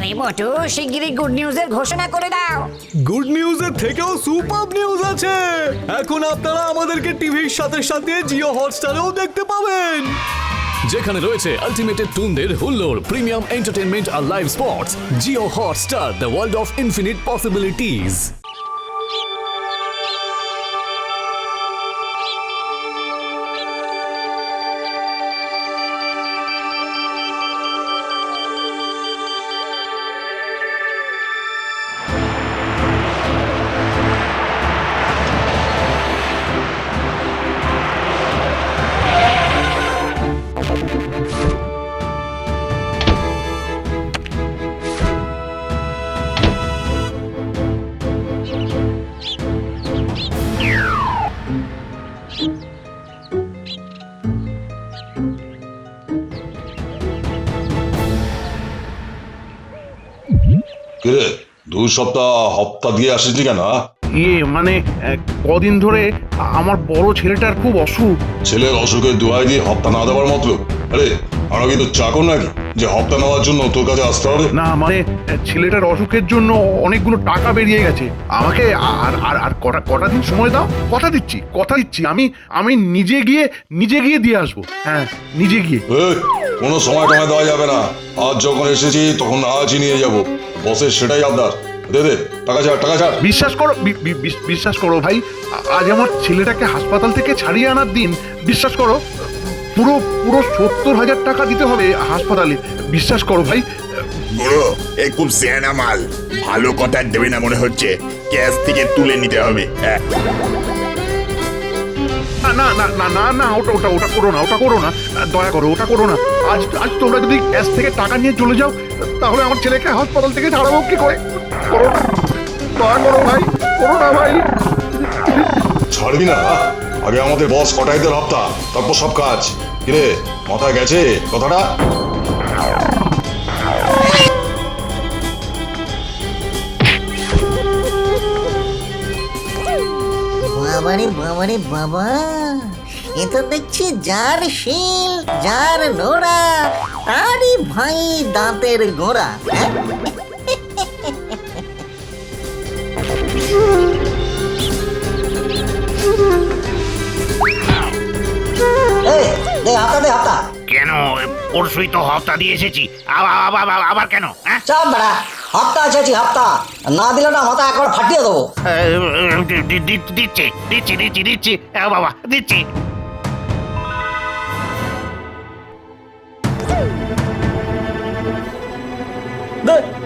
আরে মোটু, শিগগিরই গুড নিউজের ঘোষণা করে দাও। গুড নিউজের থেকেও সুপার নিউজ আছে। এখন আপনারা আমাদেরকে টিভির সাথে সাথে জিও হটস্টারেও দেখতে পাবেন, যেখানে রয়েছে আলটিমেটেড টুনদের হুল্লোড়, প্রিমিয়াম এন্টারটেনমেন্ট আর live sports. Jio Hotstar, the world of infinite possibilities. কিরে, 2 সপ্তাহ হপ্তা দিয়ে আসিসনি কেন? মানে কদিন ধরে আমার বড় ছেলেটার খুব অসুখ। ছেলের অসুখের দোহাই দিয়ে হপ্তা না দেওয়ার মতলব? আরে আমরা কি তো চাকর নাকি যে হপ্তা নেওয়ার জন্য তোর কাছে আসতে হবে? না মানে ছেলেটার অসুখের জন্য অনেকগুলো টাকা বেরিয়ে গেছে। আমাকে আর আর আর কটা দিন সময় দাও, কথা দিচ্ছি আমি নিজে গিয়ে দিয়ে আসবো। হ্যাঁ, নিজে গিয়ে। কোনো সময় টময় দেওয়া যাবে না। আজ যখন এসেছি তখন আজই নিয়ে যাব। বসের সেটাই আবদার। দে টাকা ছাড়। বিশ্বাস করো ভাই, আজ আমার ছেলেটাকে হাসপাতাল থেকে ছাড়িয়ে আনার দিন। বিশ্বাস করো, পুরো 70,000 টাকা দিতে হবে হাসপাতালে। বিশ্বাস করো ভাই। বড়, এই খুব সেনা মাল, ভালো কথা দেবে না মনে হচ্ছে। ক্যাশ থেকে তুলে নিতে হবে। না, ওটা করো না, দয়া করো, ওটা করো না। আজ তোমরা যদি ক্যাশ থেকে টাকা নিয়ে চলে যাও, তাহলে আমার ছেলেকে হাসপাতাল থেকে ছাড়াবো কি করে? দয়া করো ভাই, করো না ভাই। ছাড়বি না? আগে আমাদের বস কটাই দেয় হপ্তা, তারপর সব কাজ। কিরে, মাথায় গেছে কথাটা? বাবারে বাবা, এ তো দেখছি যার শিল যার নোড়া তারই ভাই দাঁতের গোড়া। হাতা কেন? পরশুই তো হপ্তা দিয়ে এসেছি, আবার কেন? চাপ বেড়া, হাপ্তা আছে হাপ্তা, না দিলে না মাথা একবার ফাটিয়ে দেবো। দিচ্ছি বাবা, দিচ্ছি।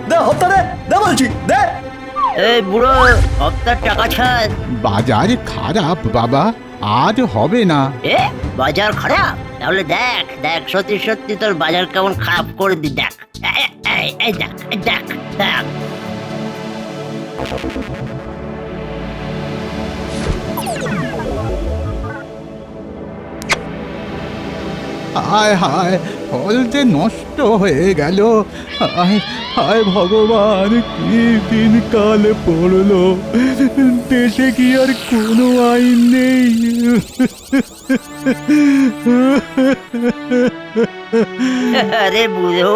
দে হপ্তা দে বলছি, দে। এই বুড়ো, হপ্তার টাকা ছাড়। বাজার খারাপ বাবা, আজ হবে না। বাজার খারাপ? তাহলে দেখ সত্যি তোর বাজার কেমন খারাপ করে দি। দেখ এই দেখ। হায় হায়, ফল যে নষ্ট হয়ে গেল। হায় হায় ভগবান, কি দিন কাল পড়লো। দেশে কি আর কোনো আইন নেই? আরে বুড়ো,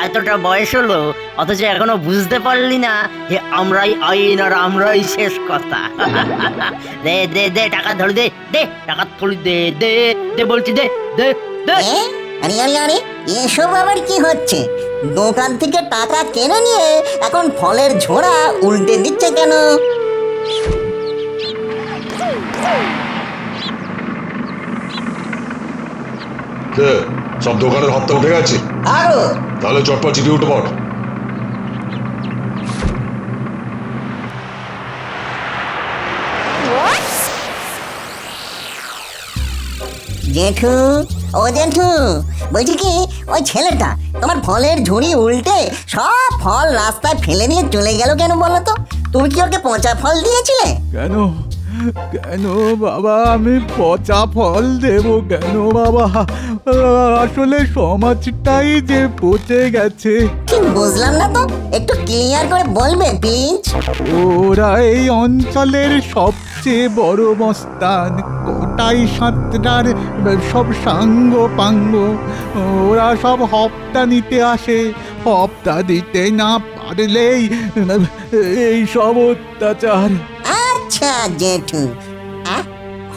এতটা বয়স হলো অথচ এখনো বুঝতে পারলি না যে আমরাই আইন আর আমরাই শেষ কথা। দে টাকা ধরে দে টাকা থলি দে বলছি, দে। আরে এসব আবার কি হচ্ছে? দোকান থেকে টাকা কেনে নিয়ে এখন ফলের ঝোড়া উল্টে দিচ্ছে কেন? সব দোকানের হপ্তা উঠে গেছে? আরো তাহলে চটপট চিঠি উঠে পড়। জেঠু, ও জেঠু, বলছি কি, ওই ছেলেটা তোমার ফলের ঝুড়ি উল্টে সব ফল রাস্তায় ফেলে নিয়ে চলে গেল কেন বলো তো? তুমি কি ওকে পচা ফল দিয়েছিলে? কেন বাবা, আমি পচা ফল দেব কেন বাবা? আসলে সমাজটাই যে পচে গেছে। ঠিক বুঝলাম না তো, একটু ক্লিয়ার করে বলবে প্লিজ? ওরা এই অঞ্চলের সবচেয়ে বড় মস্তান, কোটাই সাঁতরার সব সাঙ্গ পাঙ্গ। ওরা সব হপ্তা নিতে আসে, হপ্তা দিতে না পারলেই এই সব অত্যাচার। আচ্ছা জেঠু,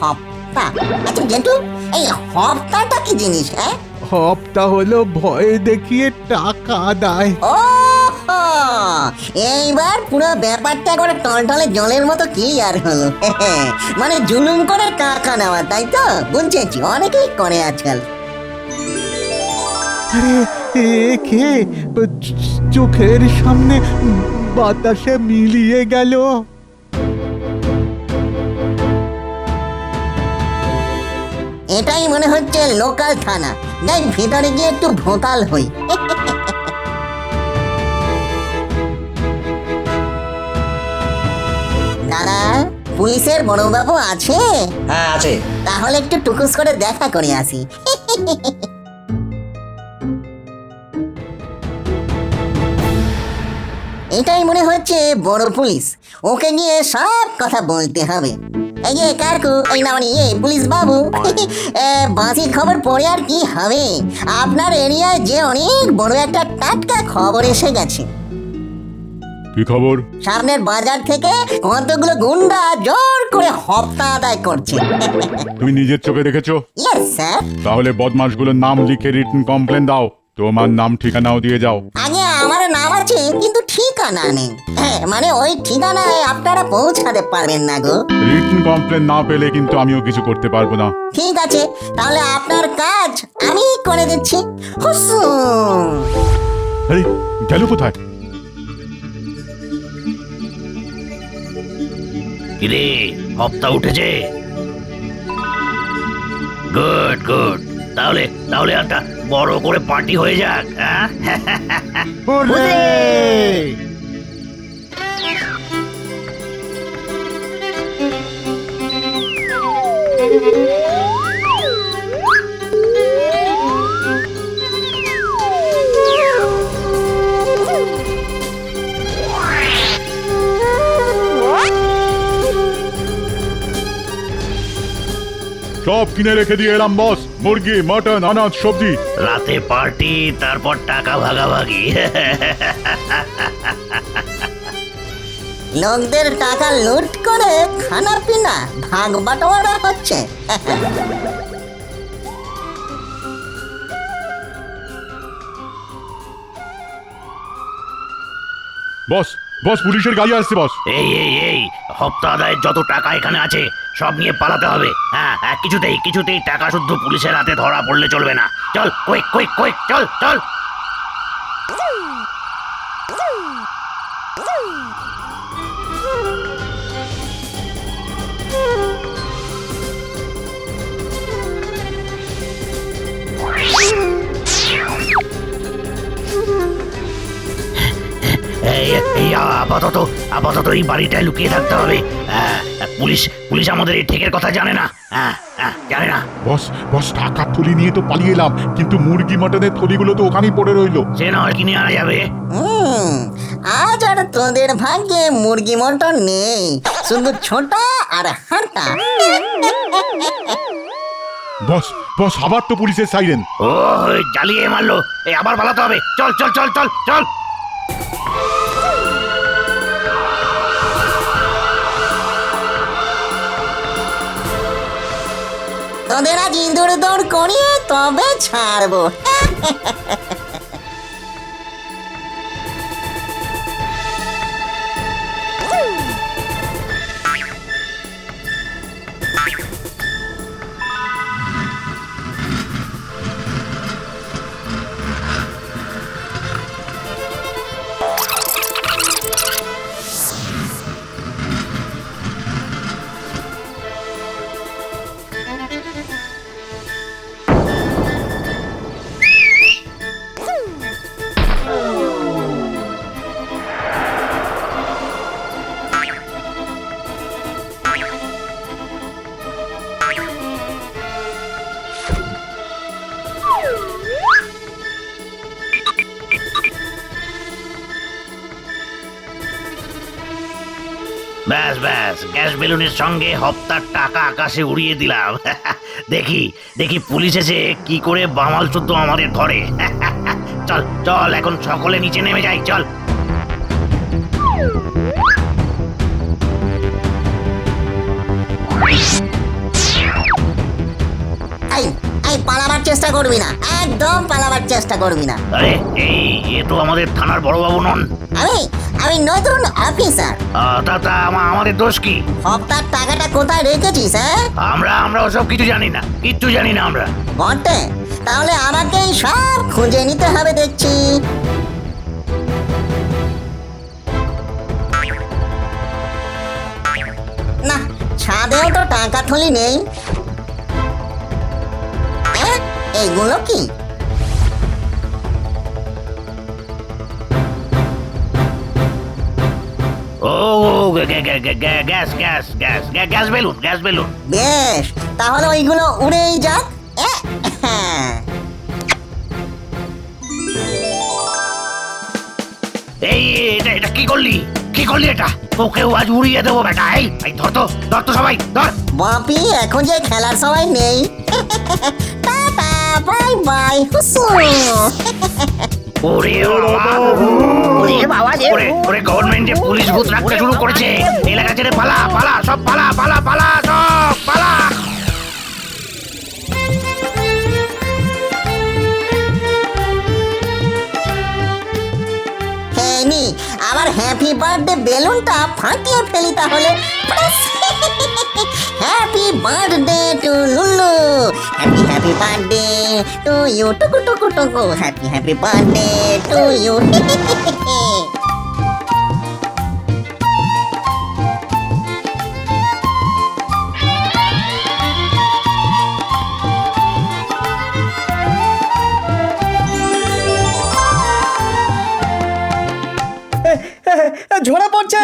হপ্তা। আচ্ছা জেঠু, এই হপ্তাটা কি জিনিস? হ্যাঁ, হপ্তা হলো ভয় দেখিয়ে টাকা আদায়। ও এইবার পুরো ব্যাপারটা করে টলটলে জলের মতো ক্লিয়ার হলো। মানে জুলুম করে টাকা নেওয়া, তাই তো? বুঝেছি, অনেকেই করে আজকাল। আরে এ কে চোখের সামনে বাতাসে মিলিয়ে গেল? এটাই মনে হচ্ছে লোকাল থানা। যাই ভেতরে গিয়ে একটু ভোকাল হই। দাদা, পুলিশের বড়বাবু আছে? হ্যাঁ আছে। তাহলে একটু টুকুস করে দেখা করে আসি। এটাই মনে হচ্ছে বড় পুলিশ। ওকে গিয়ে সব কথা বলতে হবে। এই যে কাকু, এই না মানে পুলিশ বাবু, বাঁশি খবর পড়ে আর কি হবে? আপনার এরিয়ায় যে অনেক বড় একটা টাটকা খবর এসে গেছে। কি খবর? সামনের বাজার থেকে কতগুলো গুন্ডা জোর করে হপ্তা আদায় করছে। তুমি নিজের চোখে দেখেছো? Yes sir. তাহলে বদমাশগুলোর নাম লিখে রিটন কমপ্লেন দাও। তোমার নাম ঠিকানাও দিয়ে যাও। আগে আমার নাম আছে, কিন্তু ঠিকানা নেই। মানে ওই ঠিকানায় আপনারা পৌঁছাতে পারবেন না গো। রিটন কমপ্লেন না পেলে কিন্তু আমিও কিছু করতে পারবো না। ঠিক আছে, তাহলে আপনার কাজ আমি করে দিচ্ছি। হুসুম। আরে গেল কোথায়? কিরে, হপ্তা উঠেছে? Good good. তাহলে তাহলে একটা বড় করে পার্টি হয়ে যাক। সব কিনে রেখে দিয়ে এলাম বস। মুরগি, মটন, আনাজ, সবজি। রাতে পার্টি, তারপর টাকা ভাগাভাগি। লোকদের টাকা লুট করে খানা পিনা ভাগ বাটোয়ারা হচ্ছে। বস বস, পুলিশের গাড়ি আসছে বস। এই এই এই, হপ্তা আদায়ের যত টাকা এখানে আছে সব নিয়ে পালাতে হবে। হ্যাঁ হ্যাঁ, কিছুতেই টাকা শুদ্ধ পুলিশের হাতে ধরা পড়লে চলবে না। চল, কুইক কুইক কুইক, চল চল। আপাতত এই বাড়িটায় লুকিয়ে থাকতে হবে। পুলিশ আমাদের এই ঠেকের কথা জানে না। জানে না। বস বস, টাকা থলি নিয়ে তো পালিয়ে এলাম, কিন্তু মুরগি মটনের থলিগুলো তো ওখানেই পড়ে রইলো। সে না হয় কিনে আনা যাবে। আজ আর তোদের ভাগ্যে মুরগি মটন নেই, শুধু ছোটা আর হাঁটা। বস বস, আবার তো পুলিশের সাইরেন। ও জ্বালিয়ে মারলো। এই আবার পালাতে হবে। চল চল চল চল চল। তোদের আজ ইঁদুর দৌড় করিয়ে তবে ছাড়বো। ব্যাস ব্যাস, গ্যাস বেলুনের সঙ্গে হপ্তার টাকা আকাশে উড়িয়ে দিলাম। দেখি দেখি পুলিশ এসে কি করে বামাল চোদ্দ আমাদের ধরে। চল চল এখন সকলে নিচে নেমে যাই চল। এই এই পালাবার চেষ্টা করবি না, একদম পালাবার চেষ্টা করবি না। আরে এই এ তো আমাদের থানার বড়বাবু নন। আমি আমি নতুন অফিসার। আমাদের দোষ কি? হপ্তার টাকাটা কোথায় রেখেছিস? হ্যাঁ, আমরা ওসব কিছু জানি না, কিচ্ছু জানি না আমরা। বটে, তাহলে আমাকেই সব খুঁজে নিতে হবে দেখছি। না, ছাদেও তো টাকা থলি নেই। এইগুলো কি? ও গ্যাস বেলুন। বেশ, তাহলে ওইগুলো উড়েই যাক। এই এটা কি করলি এটা? তোকেও আজ উড়িয়ে দেবো বেটা। এই ধর তো সবাই ধর। বাপি, এখন যে খেলার সময় নেই। টাটা, বাই বাই, হুসু। ওরে বাবা, ওরে গভর্নমেন্টে পুলিশ ভূত রাখতে শুরু করেছে। এলাকা ছেড়ে পালা সব পালা সব পালা। নি আবার হ্যাপি বার্থডে বেলুনটা ফাটিয়ে ফেলি তাহলে। হ্যাপি বার্থডে টু লুলু, হ্যাপি বার্থডে টু ইউ, টুকু টুকু টুকু, হ্যাপি বার্থডে টু ইউ। ঝরে পড়ছে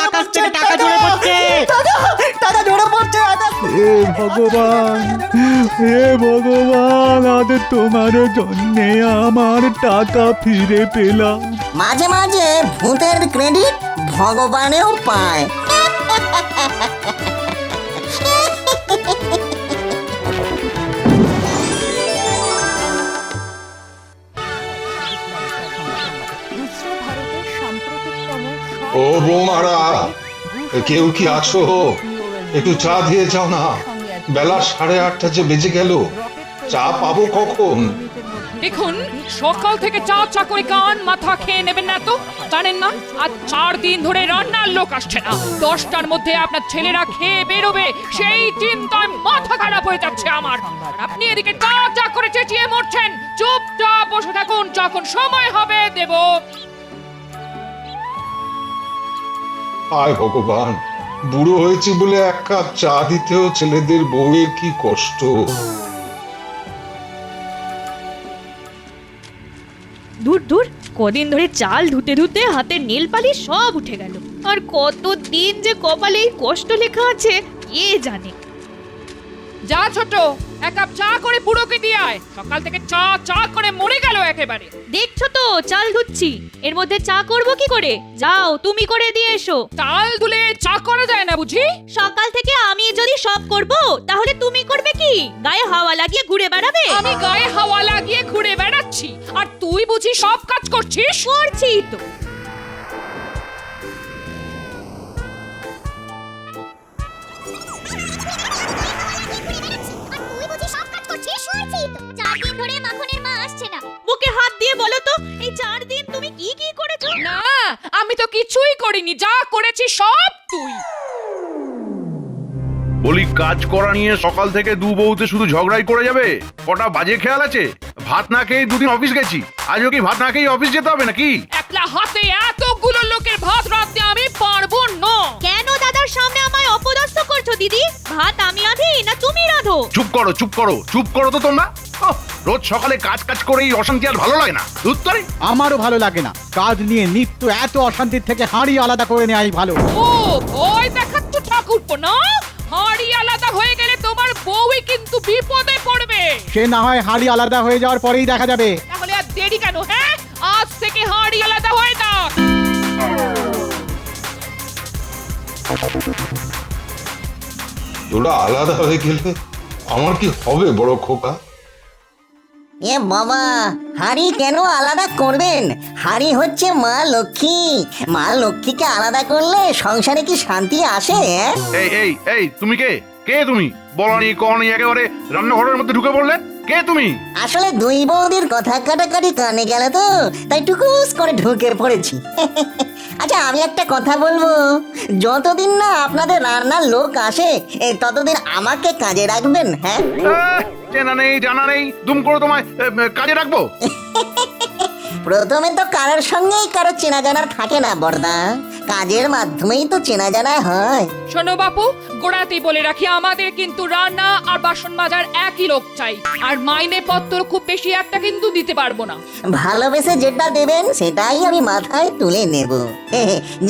আকাশ থেকে টাকা ঝরে পড়ছে। টাকা ঝরে পড়ছে আকাশ। হে ভগবান, আজ তোমার জন্যে আমার টাকা ফিরে পেলাম। মাঝে মাঝে ভূতের ক্রেডিট ভগবানেও পায়। ও বৌমারা, কেউ কি আছো? একটু চা দিয়ে যাও না, বেলা 8:30 যে বেজে গেল। চা পাবো কখন? দেখুন, সকাল থেকে চা করে কান মাথা খেয়ে নেবেন না তো? জানেন না আজ 4 দিন ধরে রান্নার লোক আসছে না। 10টার মধ্যে আপনার ছেলেরা খেয়ে বেরোবে, সেই চিন্তায় মাথা খারাপ হয়ে যাচ্ছে আমার। আর আপনি এদিকে চা করে চেঁচিয়ে মরছেন। চুপচাপ বসে থাকুন, যখন সময় হবে দেব। হায় ভগবান, বুড়ো হয়েছি বলে 1 কাপ চা দিতেও ছেলেদের বউয়ের কি কষ্ট। দূর কদিন ধরে চাল ধুতে ধুতে হাতের নেল পালিশ সব উঠে গেল। আর কতদিন যে কপালে এই কষ্ট লেখা আছে কে জানে। যা ছোট, 1 কাপ চা করে বুড়োকে দিয়ে আয়। সকাল থেকে চা করে মরে গেল একেবারে। দেখছো তো চাল ধুচ্ছি, এর মধ্যে চা করব কি করে? যাও তুমি করে দিয়ে এসো। চাল ধুলে চা করা যায় না বুঝি? সকাল থেকে আমি যদি সব করব তাহলে তুমি করবে কি? গায়ে হাওয়া লাগিয়ে ঘুরে বেড়াবে? আমি গায়ে হাওয়া লাগিয়ে ঘুরে বেড়াচ্ছি, আর তুই বুঝি সব কাজ করছিস? করছি তো। মুখে হাত দিয়ে বলো তো, এই 4 দিন তুমি কি কি করেছো? না, আমি তো কিছুই করিনি, যা করেছি সব তুই। বলি, কাজ করা নিয়ে সকাল থেকে দু বউতে শুধু ঝগড়াই করে যাবে? কটা বাজে খেয়াল আছে? ভাত না খেয়ে 2 দিন অফিস গেছি, আজও কি ভাত না খেয়ে অফিস যেতে হবে নাকি? একলা হাতে এতগুলো লোকের ভাত রাঁধতে আমি পারবো না। কেন দাদার সামনে আমায় অপদস্থ করছো দিদি? ভাত আমি রাঁধি না তুমি রাঁধো? চুপ করো তো তোমরা। রোজ সকালে কাজ করে এই অশান্তি আর ভালো লাগে না। উত্তরে আমারও ভালো লাগে না। কাজ নিয়ে নিত্য এত অশান্তির থেকে হাঁড়ি আলাদা করে নেওয়াই ভালো। ও ভয় দেখাচ্ছ ঠাকুরপো না? হাঁড়ি আলাদা হয়ে গেলে তোমার বউই কিন্তু বিপদে পড়বে। সে না হয় হাঁড়ি আলাদা হয়ে যাওয়ার পরেই দেখা যাবে। তাহলে আর দেরি কেন? হ্যাঁ, আজ থেকে হাঁড়ি আলাদা হয়ে যাক। ওরা আলাদা হয়ে গেলে আমার কি হবে বড় খোকা? এ বাবা, হাড়ি কেন আলাদা করবেন? হাড়ি হচ্ছে মা লক্ষ্মী। মা লক্ষ্মীকে আলাদা করলে সংসারে কি শান্তি আসে? এই এই এই তুমি কে? কে তুমি? বলনি কনি একেবারে রান্নাঘরের মধ্যে ঢুকে পড়লে। কে তুমি? আসলে দুই বৌদির কথা কাটাকাটি কানে গেল তো, তাই টুকুস করে ঢুকে পড়েছি। আচ্ছা, আমি একটা কথা বলবো, যতদিন না আপনাদের রান্নার লোক আসে ততদিন আমাকে কাজে রাখবেন। হ্যাঁ, চেনা নেই জানা নেই, দুম করে তোমায় কাজে রাখবো? প্রথমে তো কারোর সঙ্গেই কারো চেনা জানা থাকে না বড়দা, কাজের মাধ্যমেই তো চেনা জানা হয়। শোনো বাপু, গোড়াতেই বলে রাখি, আমাদের কিন্তু রান্না আর বাসন মাজার একই লোক চাই, আর মাইনে পত্র খুব বেশি একটা কিন্তু দিতে পারবো না। ভালোবেসে যেটা দেবেন সেটাই আমি মাথায় তুলে নেব।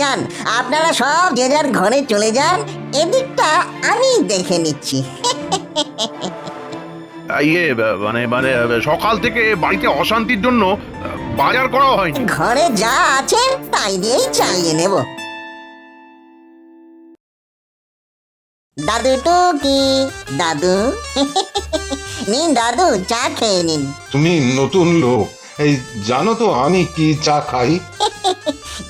যান, আপনারা সব যে যার ঘরে চলে যান, এদিকটা আমি দেখে নিচ্ছি। ইয়ে মানে মানে সকাল থেকে বাড়িতে অশান্তির জন্য বাজার করা হয়নি। ঘরে যা আছে তাই দিয়েই চালিয়ে নেব। দাদু টুকি, দাদু। নিন দাদু, চা খেয়ে নিন। তুমি নতুন লোক, এই জানো তো আমি কি চা খাই?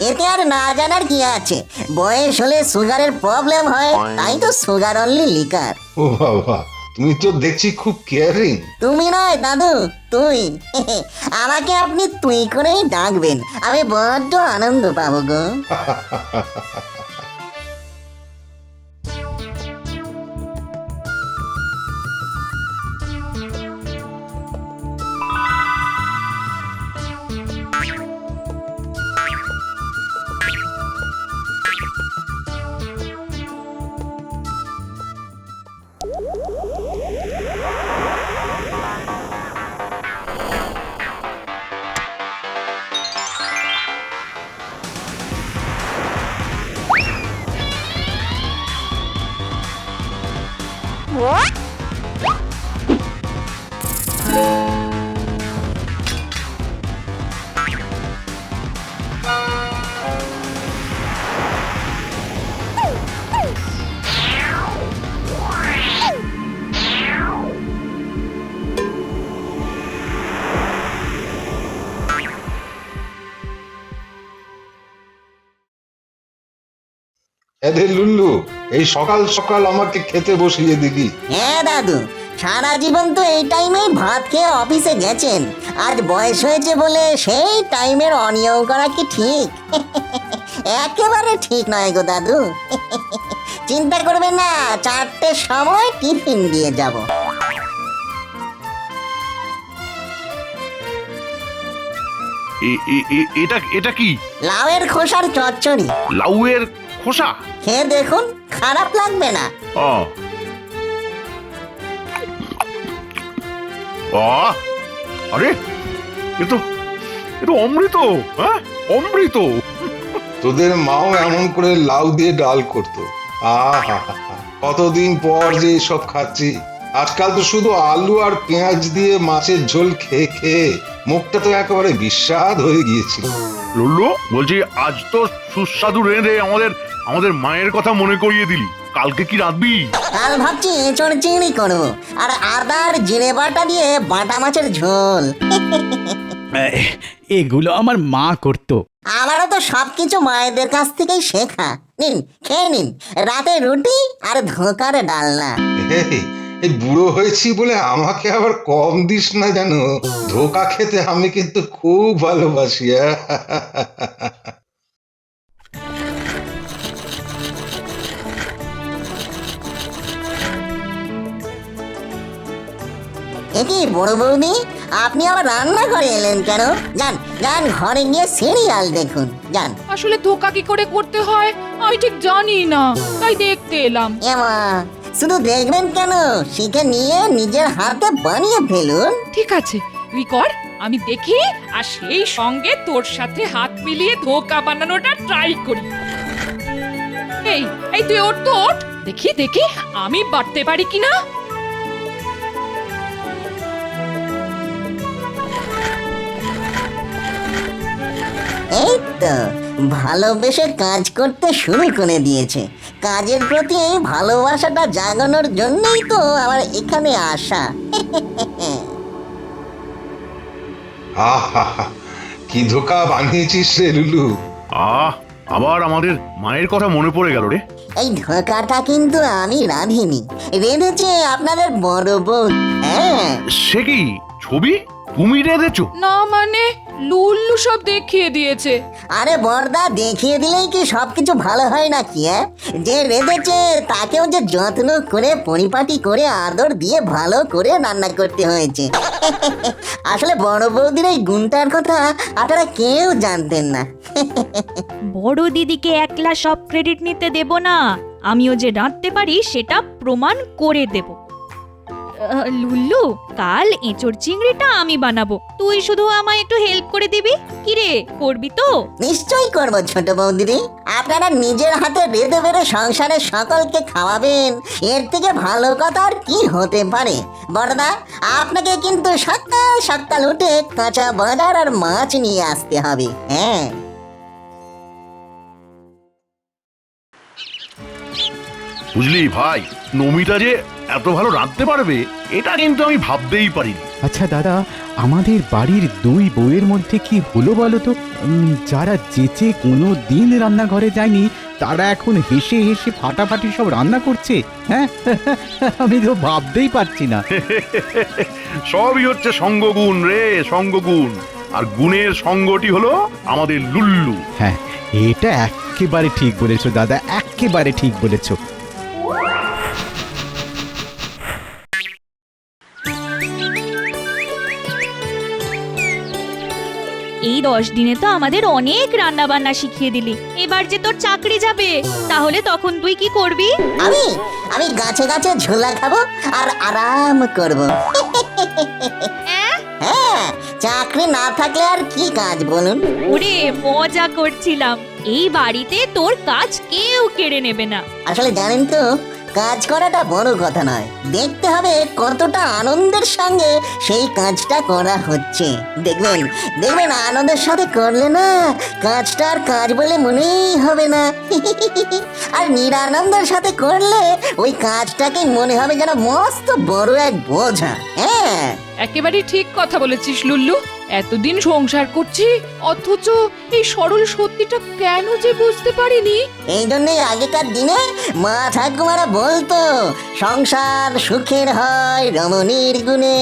এতে আর না জানার কি আছে, বয়স হলে সুগারের প্রবলেম হয়, তাই তো সুগার অনলি লিকার। ও বাবা, তুমি তো দেখছি খুব কেয়ারিং। তুমি নয় দাদু, তুই। আমাকে আপনি তুই করেই ডাকবেন, আমি বড্ড আনন্দ পাবো গো। এরে লুল্লু, এই সকাল সকাল আমাকে খেতে বসিয়ে দিবি? হ্যাঁ দাদু, সারা জীবন তো এই টাইমে ভাত খেয়ে অফিসে গেছেন, আজ বয়স হয়েছে বলে সেই টাইমের অনিয়ম করা কি ঠিক? একেবারে ঠিক নয় গো দাদু। চিন্তা করবেন না, 4টের সময় টিফিন দিয়ে যাব। এটা এটা কি? লাউয়ের খোসার চচ্চড়ি। লাউয়ের খোসা? খেয়ে দেখুন, খারাপ লাগবে না। আরে এ তো অমৃত। হ্যাঁ, অমৃত। তোদের মাও এমন করে লাউ দিয়ে ডাল করতো। আহা, কতদিন পর যে সব খাচ্ছি। আজকাল তো শুধু আলু আর পেঁয়াজ দিয়ে মাছের ঝোল খেয়ে খেয়ে মুখটা তো একেবারে বিস্বাদ হয়ে গিয়েছিল। লুল্লু, বলছি আজ তো সুস্বাদু রেঁধে আমাদের মায়ের কথা মনে করিয়ে দিলি। কালকে কি রাঁধবি? কাল ভাবছি এঁচড় চিংড়ি করবো, আর আদার জিরে বাটা দিয়ে বাটা মাছের ঝোল। এগুলো আমার মা করতো। আমারও তো সবকিছু মায়েদের কাছ থেকেই শেখা। নিন, খেয়ে নিন, রাতে রুটি আর ধোকার ডালনা। এই বুড়ো হয়েছি বলে আমাকে আবার কম দিস না জানো। ধোকা খেতে আমি কিন্তু খুব ভালোবাসি। কি বড় বৌদি, আপনি আবার রান্না করে এলেন কেন? যান যান, ঘরে গিয়ে সিরিয়াল দেখুন, যান। আসলে ধোকা কি করে করতে হয় আমি ঠিক জানি না, তাই দেখতে এলাম। এমা, শুধু দেখবেন কেন, শিখে নিয়ে নিজের হাতে বানিয়ে ফেলুন। ঠিক আছে, তুই কর, আমি দেখি, আর সেই সঙ্গে তোর সাথে হাত মিলিয়ে ধোকা বানানোটা ট্রাই করি। এই এই তুই ওঠ তো, ওঠ, দেখি দেখি আমি বাড়তে পারি কিনা। এই তো ভালোবেসে কাজ করতে শুরু করে দিয়েছে। কাজের প্রতি এই ভালোবাসাটা জাগানোর জন্যই তো আমার এখানে আসা। আহা, কি ধোকা বানিয়েছিস রে লুলু। আবার আমাদের মায়ের কথা মনে পড়ে গেল রে। এই ধোকাটা কিন্তু আমি রাঁধিনি, রেঁধেছে আপনাদের বড় বউ। হ্যাঁ, সে কি ছবি তুমি রেঁধেছো? না মানে লুল্লু সব দেখিয়ে দিয়েছে। আরে বড়দা, দেখিয়ে দিলেই কি সবকিছু ভালো হয় নাকি? যে রেঁধেছে তাকেও যে যত্ন করে পরিপাটি করে আদর দিয়ে ভালো করে রান্না করতে হয়েছে। আসলে বড় বৌদির এই গুণটার কথা আপনারা কেউ জানতেন না। বড় দিদিকে একলা সব ক্রেডিট নিতে দেব না, আমিও যে রাঁধতে পারি সেটা প্রমাণ করে দেব। লুল্লু, কাল এঁচোড় চিংড়িটা আমি বানাবো, তুই শুধু আমায় একটু হেল্প করে দিবি। কি রে, করবি তো? নিশ্চয়ই করবো ছোট বৌদিদি। আপনারা নিজের হাতে রেঁধে বেড়ে সংসারের সকলকে খাওয়াবেন, এর থেকে ভালো কথা আর কি হতে পারে? বড়দা, আপনাকে কিন্তু সকাল সকাল উঠে কাঁচা বাজার আর মাছ নিয়ে আসতে হবে। হ্যাঁ, বুঝলি ভাই, নমিতা যে এত ভালো রাঁধতে পারবে এটা কিন্তু আমি ভাবতেই পারিনি। আচ্ছা দাদা, আমাদের বাড়ির দুই বউয়ের মধ্যে কি হলো বলো তো? যারা যেচে কোনো দিন রান্নাঘরে যায়নি তারা এখন হেসে হেসে ফাটাফাটি সব রান্না করছে। হ্যাঁ, আমি তো ভাবতেই পারছি না। সবই হচ্ছে সঙ্গগুণ রে, সঙ্গগুণ। আর গুণের সঙ্গটি হলো আমাদের লুল্লু। হ্যাঁ, এটা একেবারে ঠিক বলেছো দাদা, একেবারে ঠিক বলেছো। এই 10 দিনে তো আমাদের অনেক রান্না বান্না শিখিয়ে দিলি, এবার যে তোর চাকরি যাবে তাহলে তখন তুই কি করবি? আমি গাছে গাছে ঝোলা খাবো আর আরাম করব। হ্যাঁ, চাকরি না থাকলে আর কি কাজ বলুন? ওরে, মজা করছিলাম। এই বাড়িতে তোর কাজ কেউ কেড়ে নেবে না। আসলে জানেন তো, কাজ করাটা বড় কথা নয়, দেখতে হবে কতটা আনন্দের সঙ্গে সেই কাজটা করা হচ্ছে। দেখবেন দেখবেন আনন্দের সাথে করলে না কাজটা আর কাজ বলে মনেই হবে না। আর নিরানন্দের সাথে করলে ওই কাজটাকে মনে হবে যেন মস্ত বড় এক বোঝা। হ্যাঁ, একেবারে ঠিক কথা বলেছিস লুল্লু। এতদিন সংসার করছি অথচ এই সরল সত্যিটা কেন যে বুঝতে পারিনি। এই জন্যই আগেকার দিনে মা ঠাকুমারা বলতো, সংসার সুখের হয় রমণীর গুণে।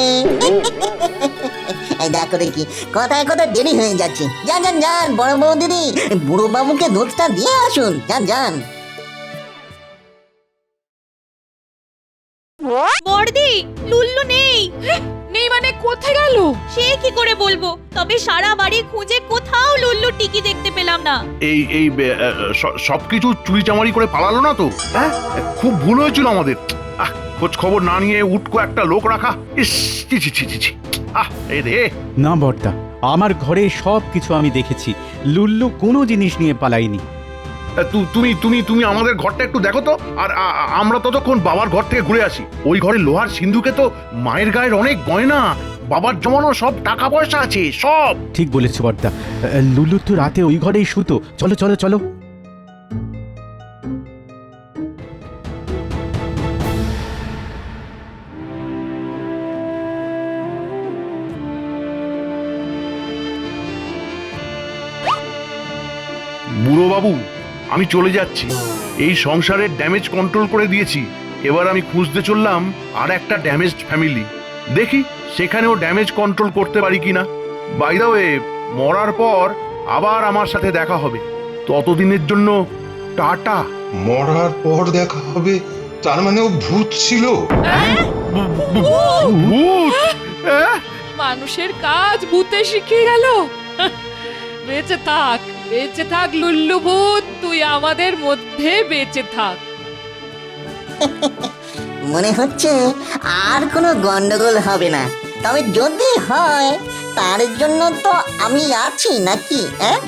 এই দেখো দেখি, কথায় কথায় দেরি হয়ে যাচ্ছে। যান যান যান, বড় বৌদিদি, বুড়ো বাবুকে দুধটা দিয়ে আসুন। যান যান। বড়দি, লুল্লু নেই। নেই মানে কোথায় গেল? সে কি করে বলবো, তবে সারা বাড়ি খুঁজে কোথাও লুল্লু টিকি দেখতে পেলাম না। এই সবকিছু চুরি চামারি করে পালালো না তো? হ্যাঁ, খুব ভুল হয়েছিল আমাদের। খোঁজ খবর না নিয়ে উটকো একটা লোক রাখা। ইস, ছি ছি ছি ছি। এই রে। না বর্দা, আমার ঘরে সব কিছু আমি দেখেছি, লুল্লু কোনো জিনিস নিয়ে পালাইনি। তুমি আমাদের ঘরটা একটু দেখো তো, আর আমরা ততক্ষণ বাবার ঘর থেকে ঘুরে আসি। ওই ঘরে লোহার সিন্ধুকে তো মায়ের গায়ের অনেক গয়না, বাবার জমানো সব টাকা পয়সা আছে সব। ঠিক বলেছো বর্দা, লুল্লু তো রাতে ওই ঘরেই শুতো। চলো চলো চলো। বুড়ো বাবু, আমি চলে যাচ্ছি। এই সংসারের ড্যামেজ কন্ট্রোল করে দিয়েছি। এবার আমি খুঁজতে চললাম আর একটা ড্যামেজড ফ্যামিলি, দেখি সেখানেও ড্যামেজ কন্ট্রোল করতে পারি কিনা। বাই দ্য ওয়ে, মরার পর আবার আমার সাথে দেখা হবে, ততদিনের জন্য টাটা। মরার পর দেখা হবে, তার মানে ও ভূত ছিল? ভূত? মানুষের কাজ ভূতে শিখিয়ে গেল। বেঁচে থাক, বেঁচে থাক লুল্লু ভূত, তুই আমাদের মধ্যে বেঁচে থাক। মনে হচ্ছে আর কোনো গন্ডগোল হবে না, তবে যদি হয় তার জন্য তো আমি আছি নাকি? হ্যাঁ।